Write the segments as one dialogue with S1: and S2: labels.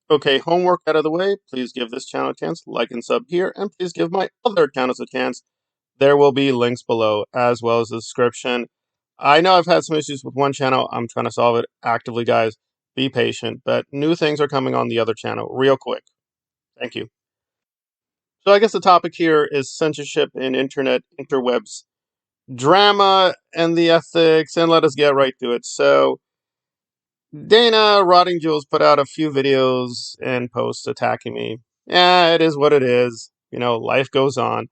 S1: Okay, homework out of the way. Please give this channel a chance, like and sub here, and please give my other channels a chance. There will be links below, as well as the description. I know I've had some issues with one channel. I'm trying to solve it actively, guys. Be patient, but new things are coming on the other channel real quick. Thank you. So I guess the topic here is censorship in internet interwebs, drama, and the ethics, and let us get right to it. So Dana Rotting Jules put out a few videos and posts attacking me. Yeah, it is what it is. Life goes on.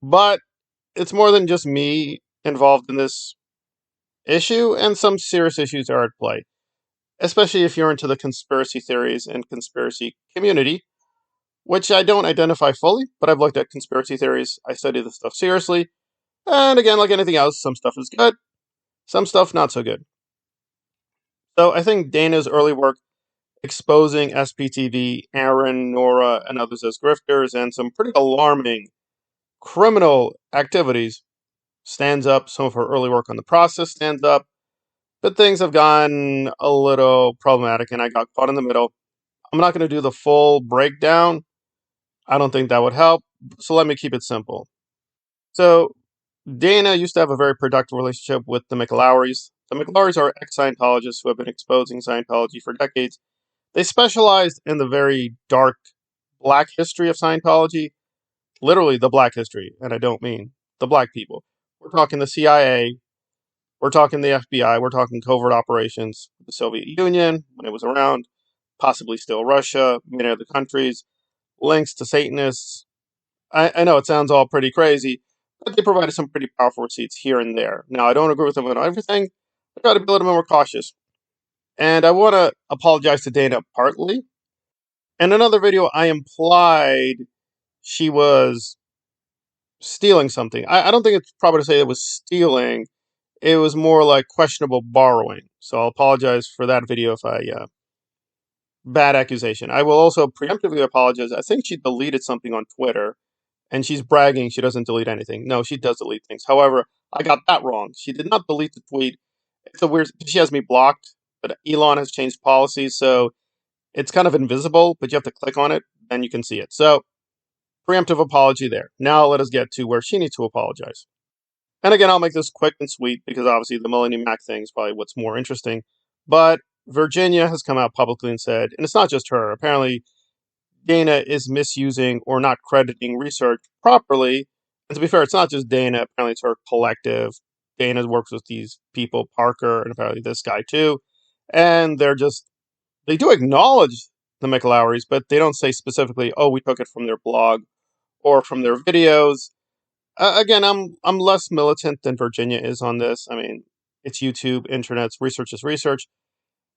S1: But it's more than just me involved in this issue, and some serious issues are at play, especially if you're into the conspiracy theories and conspiracy community, which I don't identify fully, but I've looked at conspiracy theories. I study this stuff seriously. And again, like anything else, some stuff is good, some stuff not so good. So I think Dana's early work exposing SPTV, Aaron, Nora, and others as grifters, and some pretty alarming criminal activities stands up. Some of her early work on the process stands up. But things have gotten a little problematic, and I got caught in the middle. I'm not going to do the full breakdown. I don't think that would help. So let me keep it simple. So Dana used to have a very productive relationship with the McLowrys. The McLowrys are ex-Scientologists who have been exposing Scientology for decades. They specialized in the very dark black history of Scientology, literally the black history, and I don't mean the black people. We're talking the CIA, we're talking the FBI, we're talking covert operations, the Soviet Union when it was around, possibly still Russia, many other countries, links to Satanists. I know it sounds all pretty crazy, but they provided some pretty powerful receipts here and there. Now, I don't agree with them on everything. I got to be a little bit more cautious. And I want to apologize to Dana partly. In another video, I implied she was stealing something. I don't think it's proper to say it was stealing. It was more like questionable borrowing. So I'll apologize for that video if I bad accusation. I will also preemptively apologize. I think she deleted something on Twitter, and she's bragging she doesn't delete anything. No, she does delete things. However, I got that wrong. She did not delete the tweet. It's a weird. She has me blocked, but Elon has changed policies, so it's kind of invisible. But you have to click on it, and you can see it. So preemptive apology there. Now let us get to where she needs to apologize. And again, I'll make this quick and sweet because obviously the Melanie Mac thing is probably what's more interesting. But Virginia has come out publicly and said, and it's not just her, apparently Dana is misusing or not crediting research properly. And to be fair, it's not just Dana, apparently it's her collective. Dana works with these people, Parker, and apparently this guy too. And they do acknowledge the McLowrys, but they don't say specifically, oh, we took it from their blog or from their videos. Again, I'm less militant than Virginia is on this. I mean, it's YouTube, internet's research is research.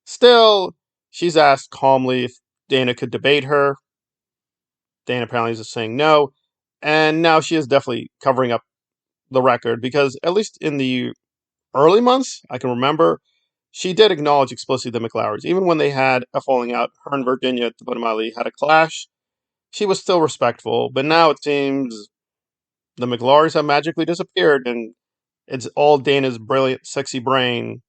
S1: Still, she's asked calmly if Dana could debate her. Dana apparently is just saying no. And now she is definitely covering up the record because, at least in the early months, I can remember, she did acknowledge explicitly the McLowrys. Even when they had a falling out, her and Virginia at the Bunamali had a clash, she was still respectful. But now it seems the McLowrys have magically disappeared, and it's all Dana's brilliant, sexy brain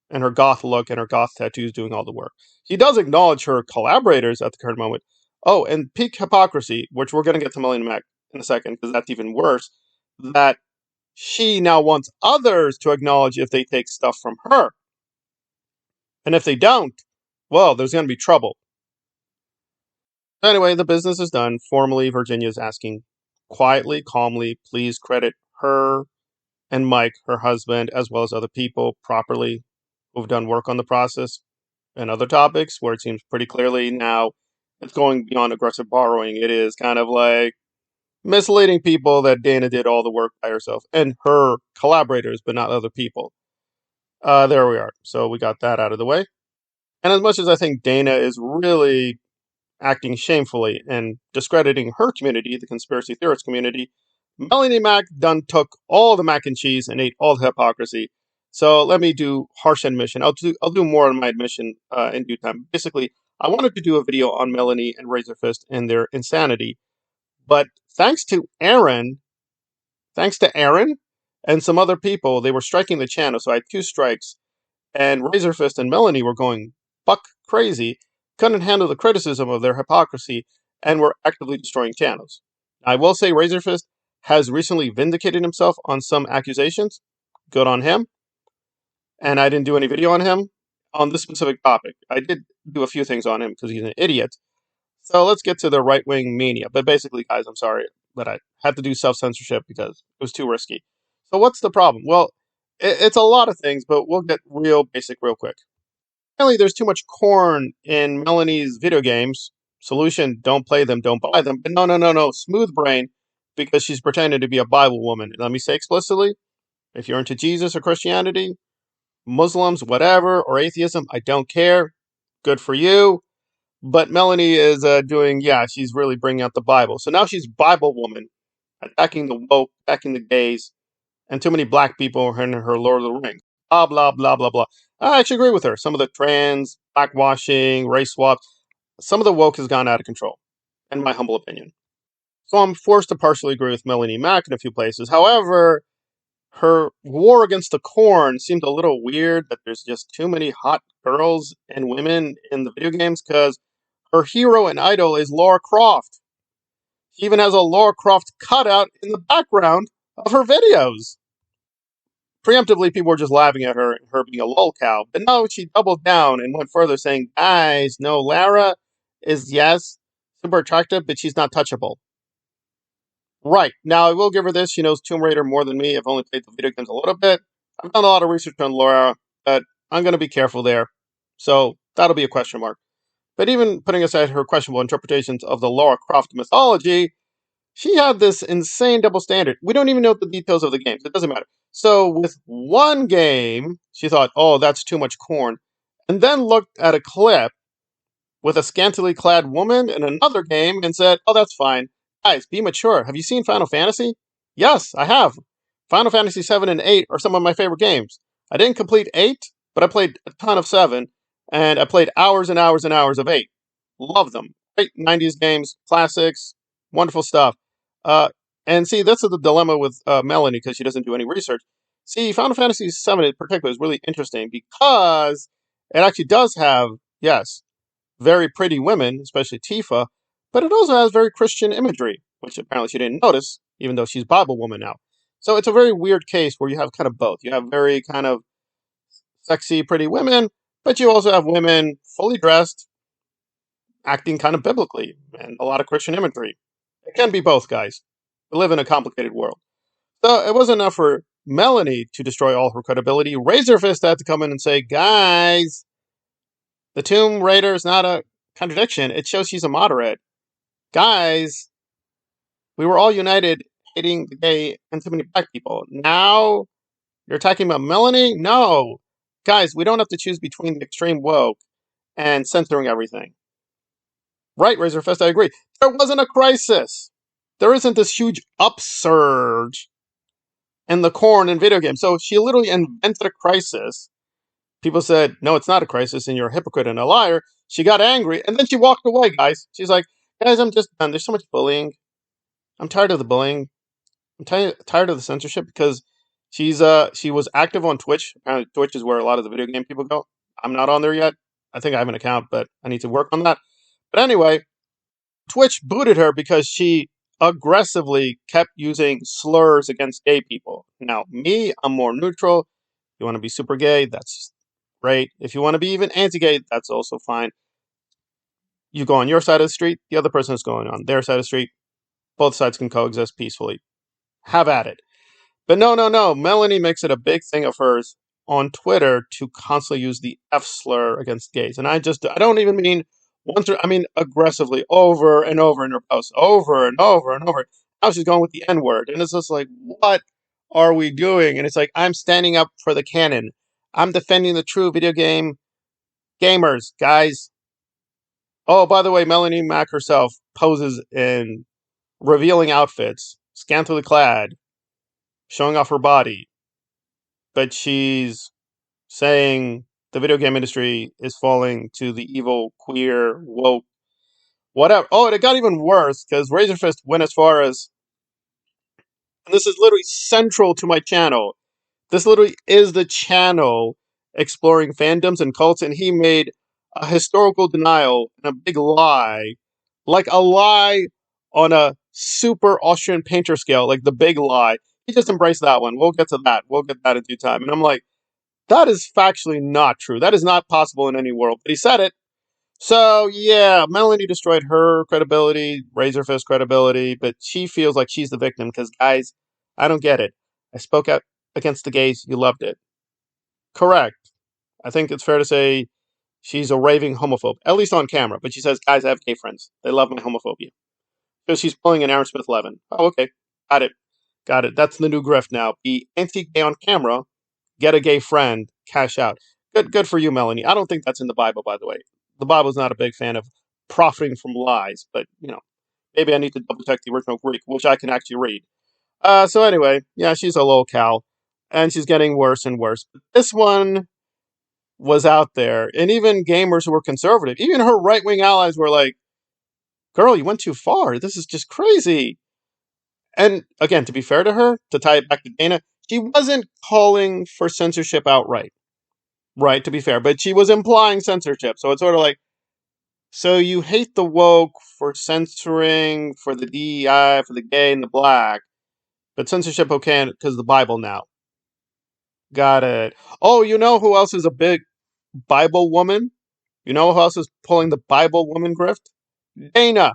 S1: and her goth look and her goth tattoos doing all the work. She does acknowledge her collaborators at the current moment. Oh, and peak hypocrisy, which we're going to get to Melanie Mac in a second, because that's even worse, that she now wants others to acknowledge if they take stuff from her. And if they don't, well, there's going to be trouble. Anyway, the business is done. Formally, Virginia is asking quietly, calmly, please credit her and Mike, her husband, as well as other people properly who've done work on the process and other topics where it seems pretty clearly now it's going beyond aggressive borrowing. It is kind of like misleading people that Dana did all the work by herself and her collaborators, but not other people. There we are. So we got that out of the way. And as much as I think Dana is really acting shamefully and discrediting her community, the conspiracy theorist community, Melanie Mac done took all the mac and cheese and ate all the hypocrisy. So let me do harsh admission. I'll do more on my admission in due time. Basically, I wanted to do a video on Melanie and Razorfist and their insanity, but thanks to Aaron and some other people, they were striking the channel. So I had two strikes, and Razorfist and Melanie were going buck crazy couldn't handle the criticism of their hypocrisy and were actively destroying channels. I will say Razorfist has recently vindicated himself on some accusations. Good on him. And I didn't do any video on him on this specific topic. I did do a few things on him because he's an idiot. So let's get to the right-wing mania. But basically, guys, I'm sorry, but I had to do self-censorship because it was too risky. So what's the problem? Well, it's a lot of things, but we'll get real basic real quick. Apparently, there's too much corn in Melanie's video games. Solution, don't play them, don't buy them. But no. Smooth brain, because she's pretending to be a Bible woman. Let me say explicitly, if you're into Jesus or Christianity, Muslims, whatever, or atheism, I don't care. Good for you. But Melanie is she's really bringing out the Bible. So now she's Bible woman, attacking the woke, attacking the gays, and too many black people in her Lord of the Rings. Blah, blah, blah, blah, blah. I actually agree with her. Some of the trans, blackwashing, race swaps, some of the woke has gone out of control, in my humble opinion. So I'm forced to partially agree with Melanie Mac in a few places. However, her war against the corn seemed a little weird, that there's just too many hot girls and women in the video games, because her hero and idol is Lara Croft. She even has a Lara Croft cutout in the background of her videos. Preemptively, people were just laughing at her being a lol cow. But no, she doubled down and went further, saying, guys, no, Lara is, yes, super attractive, but she's not touchable. Right. Now, I will give her this. She knows Tomb Raider more than me. I've only played the video games a little bit. I've done a lot of research on Lara, but I'm going to be careful there. So that'll be a question mark. But even putting aside her questionable interpretations of the Lara Croft mythology, she had this insane double standard. We don't even know the details of the games. It doesn't matter. So with one game, she thought, oh, that's too much corn. And then looked at a clip with a scantily clad woman in another game and said, oh, that's fine. Guys, be mature. Have you seen Final Fantasy? Yes, I have. Final Fantasy 7 and 8 are some of my favorite games. I didn't complete 8, but I played a ton of 7, and I played hours and hours and hours of 8. Love them. Great 90s games, classics, wonderful stuff. And see, this is the dilemma with Melanie, because she doesn't do any research. See, Final Fantasy 7 in particular is really interesting because it actually does have, yes, very pretty women, especially Tifa, but it also has very Christian imagery, which apparently she didn't notice, even though she's Bible woman now. So it's a very weird case where you have kind of both. You have very kind of sexy, pretty women, but you also have women fully dressed, acting kind of biblically, and a lot of Christian imagery. It can be both, guys. We live in a complicated world. So it wasn't enough for Melanie to destroy all her credibility. Razorfist had to come in and say, guys, the Tomb Raider is not a contradiction. It shows she's a moderate. Guys, we were all united hating the gay and too many black people. Now you're talking about Melanie? No. Guys, we don't have to choose between the extreme woke and censoring everything. Right, Razorfist, I agree. There wasn't a crisis. There isn't this huge upsurge in the corn in video games. So she literally invented a crisis. People said, no, it's not a crisis, and you're a hypocrite and a liar. She got angry, and then she walked away, guys. She's like, guys, I'm just done. There's so much bullying. I'm tired of the bullying. I'm tired of the censorship, because she was active on Twitch. Apparently, Twitch is where a lot of the video game people go. I'm not on there yet. I think I have an account, but I need to work on that. But anyway, Twitch booted her because she aggressively kept using slurs against gay people. Now, me, I'm more neutral. You want to be super gay, that's great. If you want to be even anti-gay, that's also fine. You go on your side of the street, the other person is going on their side of the street. Both sides can coexist peacefully. Have at it. But no. Melanie makes it a big thing of hers on Twitter to constantly use the F slur against gays. And I don't even mean once, I mean aggressively, over and over in her posts, over and over and over. Now she's going with the N word. And it's just like, what are we doing? And it's like, I'm standing up for the canon. I'm defending the true video game gamers, guys. Oh, by the way, Melanie Mac herself poses in revealing outfits, scantily clad, showing off her body. But she's saying the video game industry is falling to the evil, queer, woke, whatever. Oh, and it got even worse, because Razorfist went as far as, and this is literally central to my channel. This literally is the channel exploring fandoms and cults, and he made a historical denial and a big lie, like a lie on a super Austrian painter scale, like the big lie. He just embraced that one. We'll get to that. We'll get that in due time. And I'm like, that is factually not true. That is not possible in any world. But he said it. So yeah, Melanie destroyed her credibility, Razorfist credibility, but she feels like she's the victim because, guys, I don't get it. I spoke out against the gays. You loved it. Correct. I think it's fair to say she's a raving homophobe, at least on camera. But she says, guys, I have gay friends. They love my homophobia. So she's pulling an Aaron Smith-Levin. Oh, okay. Got it. Got it. That's the new grift now. Be anti-gay on camera, get a gay friend, cash out. Good for you, Melanie. I don't think that's in the Bible, by the way. The Bible's not a big fan of profiting from lies, but, maybe I need to double check the original Greek, which I can actually read. So anyway, yeah, she's a locale, and she's getting worse and worse. But this one was out there, and even gamers who were conservative, even her right-wing allies were like, girl, you went too far. This is just crazy. And again, to be fair to her, to tie it back to Dana, she wasn't calling for censorship outright. Right, to be fair, but she was implying censorship. So it's sort of like, so you hate the woke for censoring, for the DEI, for the gay and the black, but censorship okay because of the Bible now. Got it. Oh, you know who else is a big Bible woman? You know who else is pulling the Bible woman grift? Dana.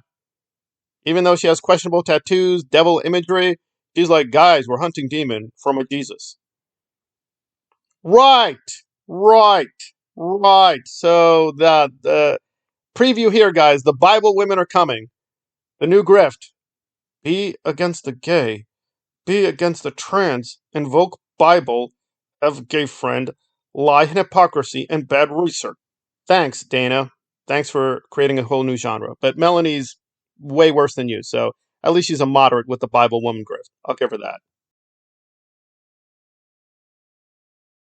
S1: Even though she has questionable tattoos, devil imagery, she's like, guys, we're hunting demon from a Jesus. Right, right, right. So the preview here, guys. The Bible women are coming. The new grift. Be against the gay. Be against the trans. Invoke Bible. Have gay friend. Lie and hypocrisy and bad research. Thanks, Dana. Thanks for creating a whole new genre. But Melanie's way worse than you, so at least she's a moderate with the Bible woman grift. I'll give her that.